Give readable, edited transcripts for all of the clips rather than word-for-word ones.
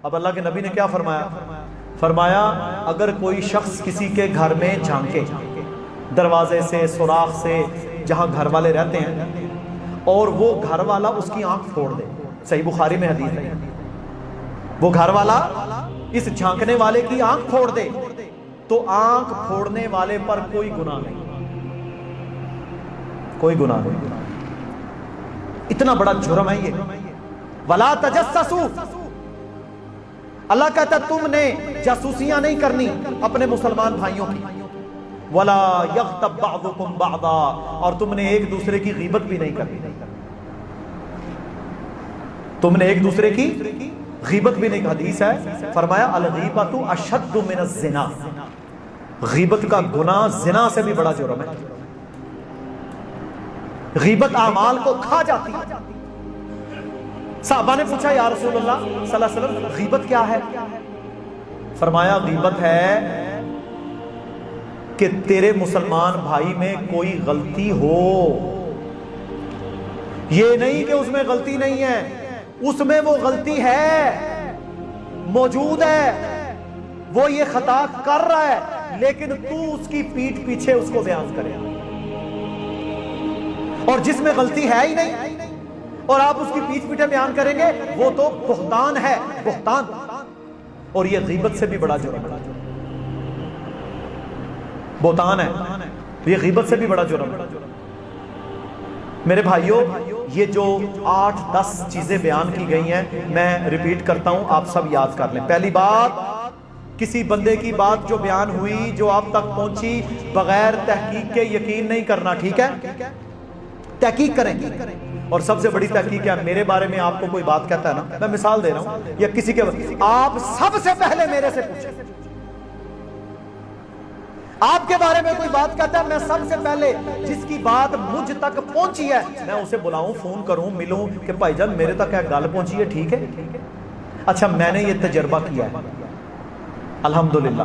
اب اللہ کے نبی نے کیا فرمایا؟ فرمایا اگر کوئی شخص کسی کے گھر میں جھانکے، دروازے سے، سوراخ سے، جہاں گھر والے رہتے ہیں، اور وہ گھر والا اس کی آنکھ پھوڑ دے، صحیح بخاری میں حدیث ہے، وہ گھر والا اس جھانکنے والے کی آنکھ پھوڑ دے تو آنکھ پھوڑنے والے پر کوئی گناہ نہیں، کوئی گناہ نہیں۔ اتنا بڑا جرم ہے یہ۔ وَلَا تَجَسَّسُوا، اللہ کہتا ہے تم نے جاسوسیاں نہیں کرنی اپنے مسلمان بھائیوں کی۔ وَلَا يَغْتَبْ بَعْضُكُمْ بَعْضًا، اور تم نے ایک دوسرے کی غیبت بھی نہیں کرنی، تم نے ایک دوسرے کی غیبت بھی نہیں۔ حدیث ہے، فرمایا الغیبۃ اشد من الزنا، غیبت کا گناہ زنا سے بھی بڑا جرم ہے۔ غیبت اعمال کو کھا جاتی ہے۔ صحابہ نے پوچھا یا رسول اللہ صلی اللہ علیہ وسلم غیبت کیا ہے؟ فرمایا غیبت ہے کہ تیرے مسلمان بھائی میں کوئی غلطی ہو، یہ نہیں کہ اس میں غلطی نہیں ہے، اس میں وہ غلطی ہے، موجود ہے، وہ یہ خطا کر رہا ہے، لیکن تو اس کی پیٹھ پیچھے اس کو بیان کرے، اور جس میں غلطی ہے ہی نہیں اور آپ اس کی پیٹھ پیچھے بیان کریں گے، وہ تو بہتان ہے، بہتان، اور یہ غیبت سے بھی بڑا جرم ہے، بہتان ہے، یہ غیبت سے بھی بڑا جرم ہے۔ میرے بھائیوں، یہ جو 8-10 چیزیں بیان کی گئی ہیں، میں ریپیٹ کرتا ہوں، آپ سب یاد کر لیں۔ پہلی بات، کسی بندے کی بات جو بیان ہوئی، جو آپ تک پہنچی، بغیر تحقیق کے یقین نہیں کرنا، ٹھیک ہے؟ تحقیق کریں۔ اور سب سے بڑی تحقیق کیا؟ میرے بارے میں آپ کو کوئی بات کہتا ہے نا، میں مثال دے رہا ہوں، یا کسی کے، آپ سب سے پہلے میرے سے پوچھیں۔ آپ کے بارے میں کوئی بات کہتا ہے، میں سب سے پہلے جس کی بات مجھ تک پہنچی ہے میں اسے بلاؤں، فون کروں، ملوں کہ بھائی جان میرے تک گل پہنچی ہے، ٹھیک ہے؟ اچھا، میں نے یہ تجربہ کیا ہے، الحمدللہ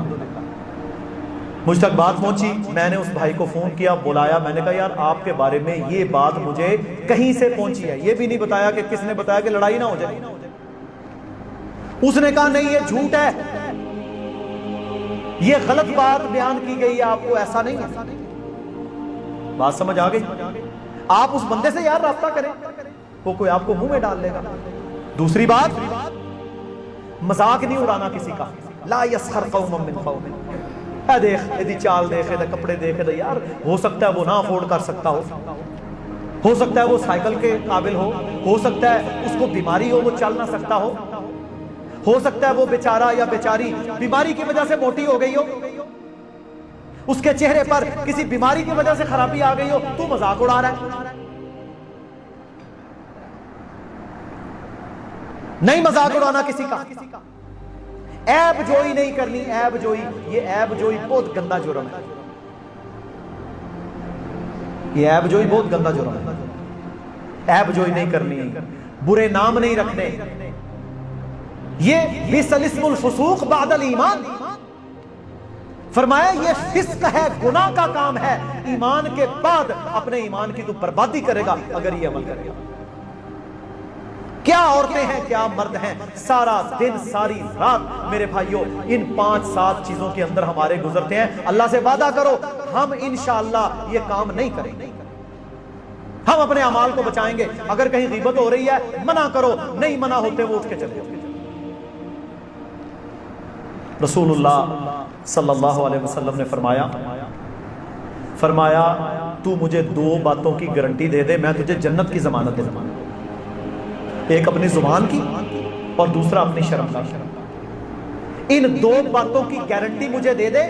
مجھ تک بات پہنچی، میں نے اس بھائی کو فون کیا، بلایا، میں نے کہا یار آپ کے بارے میں یہ بات مجھے کہیں سے پہنچی ہے، یہ بھی نہیں بتایا کہ کس نے بتایا کہ لڑائی نہ ہو جائے۔ اس نے کہا نہیں یہ جھوٹ ہے، یہ غلط بات بیان کی گئی ہے، آپ کو ایسا نہیں ہے۔ بات سمجھ آ گئی؟ آپ اس بندے سے یار رابطہ کریں، وہ کوئی آپ کو منہ میں ڈال لے گا۔ دوسری بات، مذاق نہیں اڑانا کسی کا، لا یسخر قوم من قوم، اے دیکھ ایدی چال دیکھ، ایدے کپڑے دیکھ، ایدے یار ہو سکتا ہے وہ نہ افورڈ کر سکتا ہو سکتا ہے وہ سائیکل کے قابل ہو سکتا ہے اس کو بیماری ہو، وہ چل نہ سکتا ہو سکتا ہے وہ بیچارہ یا بیچاری بیماری کی وجہ سے موٹی ہو گئی ہو، اس کے چہرے پر کسی بیماری کی وجہ سے خرابی آ گئی ہو، تو مذاق اڑا رہا ہے۔ نہیں مذاق اڑانا کسی کا، عیب جوئی نہیں کرنی، عیب جوئی، یہ عیب جوئی بہت گندا جرم ہے، یہ عیب جوئی بہت گندا جرم ہے، عیب جوئی نہیں کرنی، برے نام نہیں رکھنے، یہ بئس الاسم الفسوق بعد الایمان، فرمایا یہ فسق ہے، گناہ کا کام ہے، ایمان کے بعد اپنے ایمان کی تو بربادی کرے گا اگر یہ عمل کرے گا۔ کیا عورتیں ہیں، کیا مرد ہیں، سارا دن ساری رات میرے بھائیوں ان 5-7 چیزوں کے اندر ہمارے گزرتے ہیں۔ اللہ سے وعدہ کرو ہم انشاءاللہ یہ کام نہیں کریں گے، ہم اپنے اعمال کو بچائیں گے۔ اگر کہیں غیبت ہو رہی ہے منع کرو، نہیں منع ہوتے وہ اٹھ کے چلے جاؤ۔ رسول اللہ صلی اللہ علیہ وسلم نے فرمایا تو مجھے 2 باتوں کی گارنٹی دے دے، میں تجھے جنت کی ضمانت دے دوں، ایک اپنی زبان کی اور دوسرا اپنی شرم کا۔ ان 2 باتوں کی گارنٹی مجھے دے دے،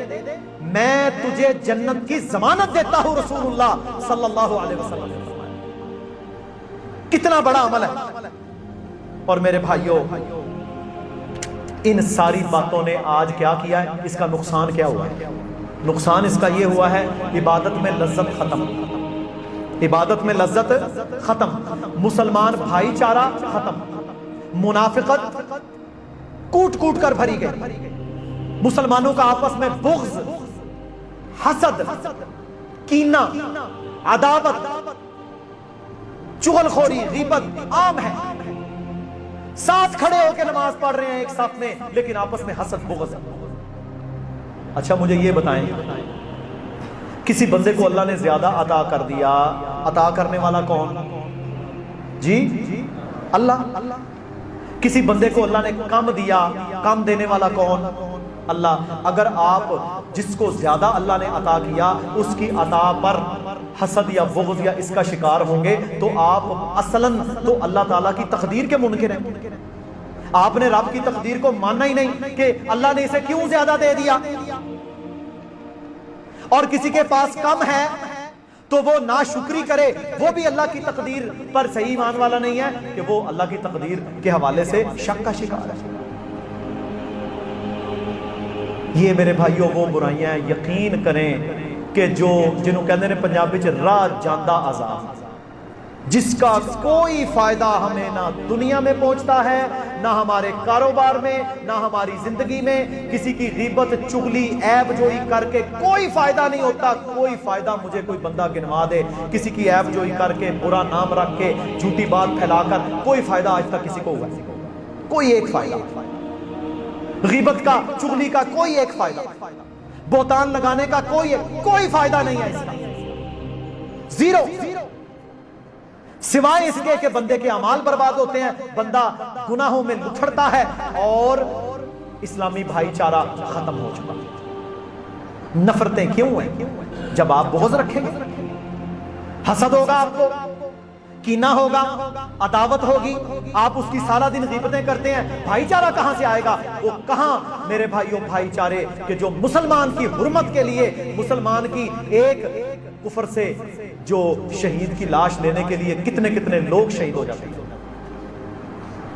میں تجھے جنت کی ضمانت دیتا ہوں، رسول اللہ صلی اللہ علیہ وسلم نے فرمایا۔ کتنا بڑا عمل ہے۔ اور میرے بھائیوں ان ساری باتوں نے آج کیا کیا ہے، اس کا نقصان کیا ہوا ہے؟ نقصان اس کا یہ ہوا ہے عبادت میں لذت ختم، عبادت میں لذت ختم، مسلمان بھائی چارہ ختم، منافقت کوٹ کوٹ کر بھری گئی، مسلمانوں کا آپس میں بغض، حسد، کینہ، عداوت، چغلخوری، غیبت عام ہے۔ ساتھ کھڑے ہو کے نماز پڑھ رہے ہیں ایک صف میں، لیکن آپس میں حسد بغض ہے۔ اچھا مجھے یہ بتائیں، کسی بندے کو اللہ نے زیادہ عطا کر دیا، عطا کرنے والا کون؟ جی اللہ۔ کسی بندے کو اللہ نے کم دیا، کم دینے والا کون؟ اللہ۔ اگر آپ جس کو زیادہ اللہ نے عطا کیا اس کی عطا پر حسد یا بغض یا اس کا شکار ہوں گے تو آپ اصلاً تو اللہ تعالیٰ کی تقدیر کے منکر ہیں۔ آپ نے رب کی تقدیر کو ماننا ہی نہیں کہ اللہ نے اسے کیوں زیادہ دے دیا۔ اور کسی کے پاس کم ہے تو وہ ناشکری کرے، وہ بھی اللہ کی تقدیر پر صحیح ایمان والا نہیں ہے کہ وہ اللہ کی تقدیر کے حوالے سے شک کا شکار ہے۔ یہ میرے بھائیوں وہ برائیاں ہیں، یقین کریں کہ جنہوں کہتے ہیں پنجابی چ راہ جاندہ عذاب، جس کا کوئی فائدہ ہمیں نہ دنیا میں پہنچتا ہے، نہ ہمارے کاروبار میں، نہ ہماری زندگی میں۔ کسی کی غیبت، چغلی، عیب جوئی کر کے کوئی فائدہ نہیں ہوتا۔ کوئی فائدہ مجھے کوئی بندہ گنوا دے، کسی کی عیب جوئی کر کے، برا نام رکھ کے، جھوٹی بات پھیلا کر، کوئی فائدہ آج تک کسی کو ہوا ہے؟ کوئی ایک فائدہ۔ غیبت کا، چغلی کا کوئی ایک فائدہ، بہتان لگانے کا کوئی فائدہ نہیں ہے اس کا، زیرو، سوائے اس کے کہ بندے کے اعمال برباد ہوتے ہیں، بندہ گناہوں میں لتھڑتا ہے اور اسلامی بھائی چارہ ختم ہو چکا۔ نفرتیں کیوں ہیں؟ جب آپ بغض رکھیں گے، حسد ہوگا، آپ کو کینہ ہوگا، عداوت ہوگی، آپ اس کی سارا دن غیبتیں کرتے ہیں، بھائی چارہ کہاں سے آئے گا؟ وہ کہاں میرے بھائیوں بھائی چارے کہ جو مسلمان کی حرمت کے لیے، مسلمان کی ایک کفر سے جو شہید کی لاش لینے کے لیے کتنے کتنے لوگ شہید ہو جاتے ہیں،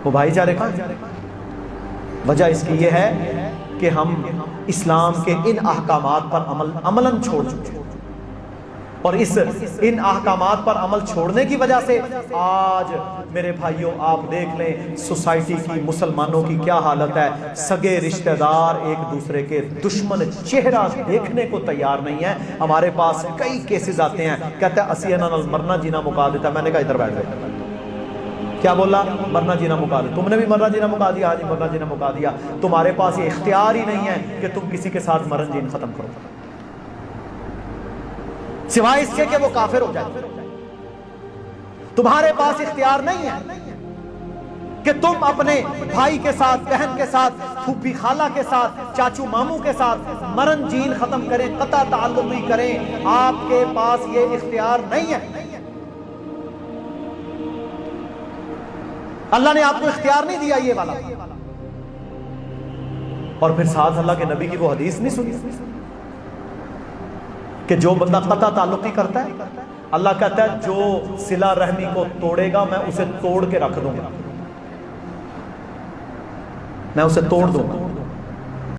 وہ بھائی چارے کہاں؟ وجہ اس کی یہ ہے کہ ہم اسلام کے ان احکامات پر عملاً چھوڑ چکے ہیں، اور ان احکامات پر عمل چھوڑنے کی وجہ سے آج میرے بھائیوں آپ دیکھ لیں سوسائٹی کی، مسلمانوں کی کیا حالت ہے۔ سگے رشتہ دار ایک دوسرے کے دشمن چہرہ دیکھنے کو تیار نہیں ہے۔ ہمارے پاس کئی کیسز آتے ہیں، کہتا ہے اسی انہوں نے مرنا جینا مکا دیتا ہے۔ میں نے کہا ادھر بیٹھ گئے، کیا بولا؟ مرنا جینا مکا دیا۔ تم نے بھی مرنا جینا مکا دیا؟ ہاں جی مرنا جینا مکا دیا۔ تمہارے پاس یہ اختیار ہی نہیں ہے کہ تم کسی کے ساتھ مرن جین ختم کرو، سوائے اس کے کہ وہ کافر ہو جائے۔ تمہارے پاس اختیار نہیں ہے کہ تم اپنے بھائی کے ساتھ، بہن کے ساتھ، پھوپھی خالہ کے ساتھ، چاچو ماموں کے ساتھ مرن جین ختم کریں، قطع تعلقی کریں۔ آپ کے پاس یہ اختیار نہیں ہے۔ اللہ نے آپ کو اختیار نہیں دیا یہ والا۔ اور پھر ساتھ اللہ کے نبی کی وہ حدیث نہیں سنی کہ جو بندہ قطع تعلقی کرتا ہے، اللہ کہتا ہے جو صلہ رحمی کو توڑے گا میں اسے توڑ کے رکھ دوں گا، میں اسے توڑ دوں گا۔